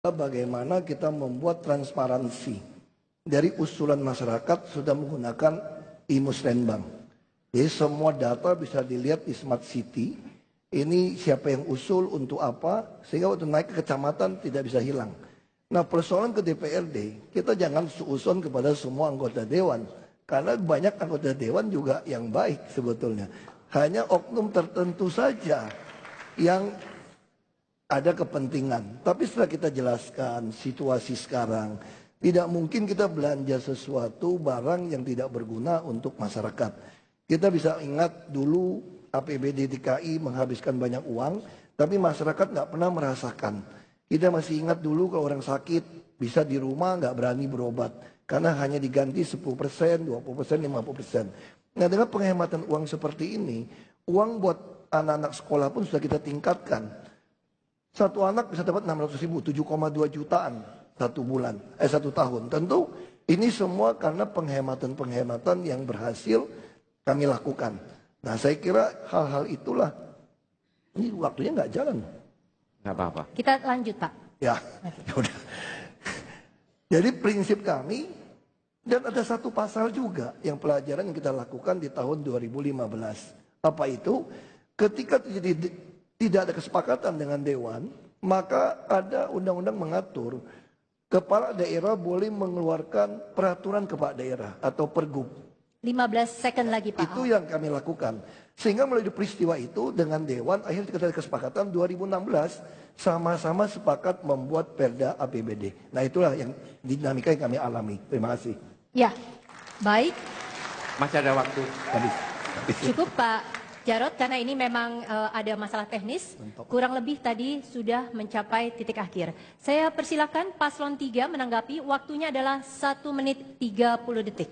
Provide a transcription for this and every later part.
bagaimana kita membuat transparansi. Dari usulan masyarakat sudah menggunakan e-Musrenbang. Jadi semua data bisa dilihat di Smart City. Ini siapa yang usul untuk apa, sehingga waktu naik ke kecamatan tidak bisa hilang. Nah persoalan ke DPRD, kita jangan suuson kepada semua anggota dewan. Karena banyak anggota dewan juga yang baik sebetulnya. Hanya oknum tertentu saja yang ada kepentingan. Tapi setelah kita jelaskan situasi sekarang, tidak mungkin kita belanja sesuatu barang yang tidak berguna untuk masyarakat. Kita bisa ingat dulu APBD DKI menghabiskan banyak uang, tapi masyarakat nggak pernah merasakan. Kita masih ingat dulu kalau orang sakit bisa di rumah nggak berani berobat. Karena hanya diganti 10%, 20%, 50%. Nah dengan penghematan uang seperti ini, uang buat anak-anak sekolah pun sudah kita tingkatkan. Satu anak bisa dapat 600 ribu, 7,2 jutaan satu tahun. Tentu ini semua karena penghematan-penghematan yang berhasil kami lakukan. Nah saya kira hal-hal itulah, ini waktunya nggak jalan. Nggak apa-apa. Kita lanjut Pak. Ya, udah. Jadi prinsip kami, dan ada satu pasal juga yang pelajaran yang kita lakukan di tahun 2015. Apa itu? Ketika tidak ada kesepakatan dengan Dewan, maka ada undang-undang mengatur kepala daerah boleh mengeluarkan peraturan kepala daerah atau pergub. 15 second lagi Pak. Itu yang kami lakukan. Sehingga melalui peristiwa itu dengan Dewan akhirnya kita ada kesepakatan 2016 sama-sama sepakat membuat Perda APBD. Nah itulah yang dinamika yang kami alami. Terima kasih. Ya, baik. Masih ada waktu. Habis. Cukup Pak Jarod karena ini memang ada masalah teknis. Kurang lebih tadi sudah mencapai titik akhir. Saya persilakan paslon 3 menanggapi, waktunya adalah 1 menit 30 detik.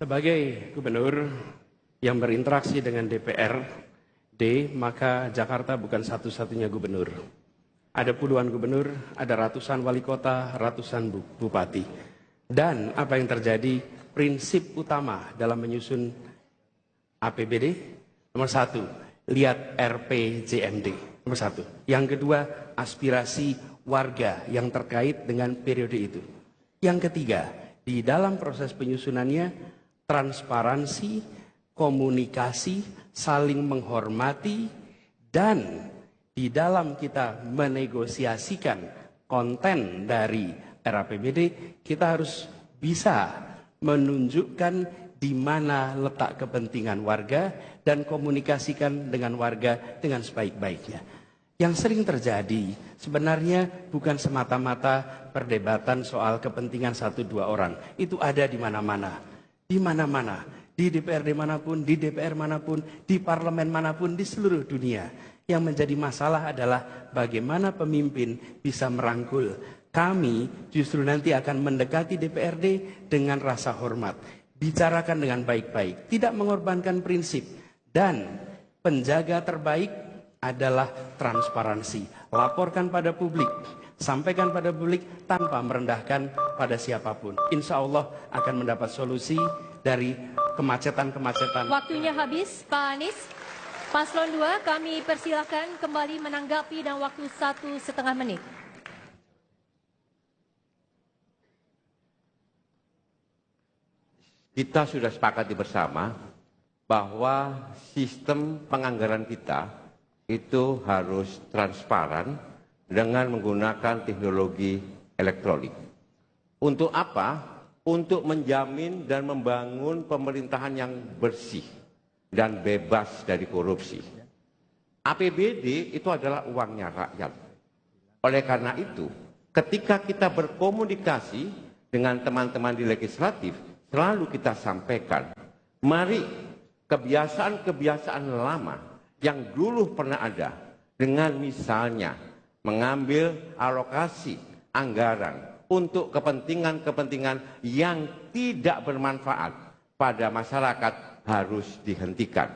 Sebagai gubernur yang berinteraksi dengan DPRD, maka Jakarta bukan satu-satunya gubernur. Ada puluhan gubernur, ada ratusan wali kota, ratusan bupati. Dan apa yang terjadi, prinsip utama dalam menyusun APBD, nomor 1, lihat RPJMD, nomor 1. Yang kedua, aspirasi warga yang terkait dengan periode itu. Yang ketiga, di dalam proses penyusunannya, transparansi, komunikasi, saling menghormati, dan di dalam kita menegosiasikan konten dari RAPBD, kita harus bisa menunjukkan di mana letak kepentingan warga dan komunikasikan dengan warga dengan sebaik-baiknya. Yang sering terjadi sebenarnya bukan semata-mata perdebatan soal kepentingan 1-2 orang. Itu ada di mana-mana. Di mana-mana, di DPRD manapun, di DPR manapun, di parlemen manapun, di seluruh dunia. Yang menjadi masalah adalah bagaimana pemimpin bisa merangkul. Kami justru nanti akan mendekati DPRD dengan rasa hormat. Bicarakan dengan baik-baik, tidak mengorbankan prinsip. Dan penjaga terbaik adalah transparansi. Laporkan pada publik. Sampaikan pada publik tanpa merendahkan pada siapapun. Insya Allah akan mendapat solusi dari kemacetan-kemacetan. Waktunya habis Pak Anies. Paslon 2 kami persilakan kembali menanggapi dan waktu 1,5 menit. Kita sudah sepakati bersama bahwa sistem penganggaran kita itu harus transparan dengan menggunakan teknologi elektronik. Untuk apa? Untuk menjamin dan membangun pemerintahan yang bersih dan bebas dari korupsi. APBD itu adalah uangnya rakyat. Oleh karena itu, ketika kita berkomunikasi dengan teman-teman di legislatif, selalu kita sampaikan, mari kebiasaan-kebiasaan lama yang dulu pernah ada, dengan misalnya mengambil alokasi anggaran untuk kepentingan-kepentingan yang tidak bermanfaat pada masyarakat harus dihentikan.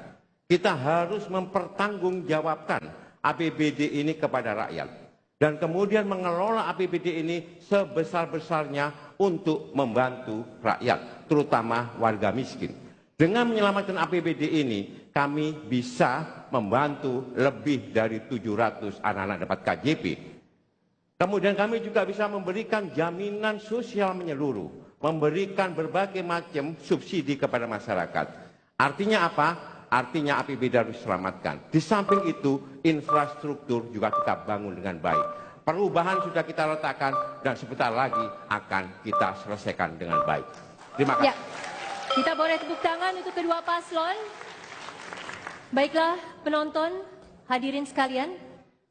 Kita harus mempertanggungjawabkan APBD ini kepada rakyat. Dan kemudian mengelola APBD ini sebesar-besarnya untuk membantu rakyat, terutama warga miskin. Dengan menyelamatkan APBD ini, kami bisa membantu lebih dari 700 anak-anak dapat KJP. Kemudian kami juga bisa memberikan jaminan sosial menyeluruh, memberikan berbagai macam subsidi kepada masyarakat. Artinya apa? Artinya APBD harus diselamatkan. Di samping itu, infrastruktur juga kita bangun dengan baik. Perubahan sudah kita letakkan dan sebentar lagi akan kita selesaikan dengan baik. Terima kasih. Ya, kita boleh tepuk tangan untuk kedua paslon. Baiklah penonton, hadirin sekalian,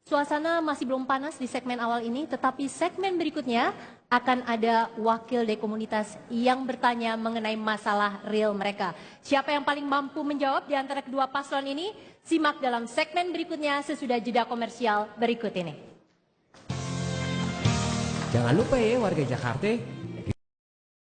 suasana masih belum panas di segmen awal ini, tetapi segmen berikutnya akan ada wakil dari komunitas yang bertanya mengenai masalah real mereka. Siapa yang paling mampu menjawab di antara kedua paslon ini? Simak dalam segmen berikutnya sesudah jeda komersial berikut ini. Jangan lupa ya warga Jakarta,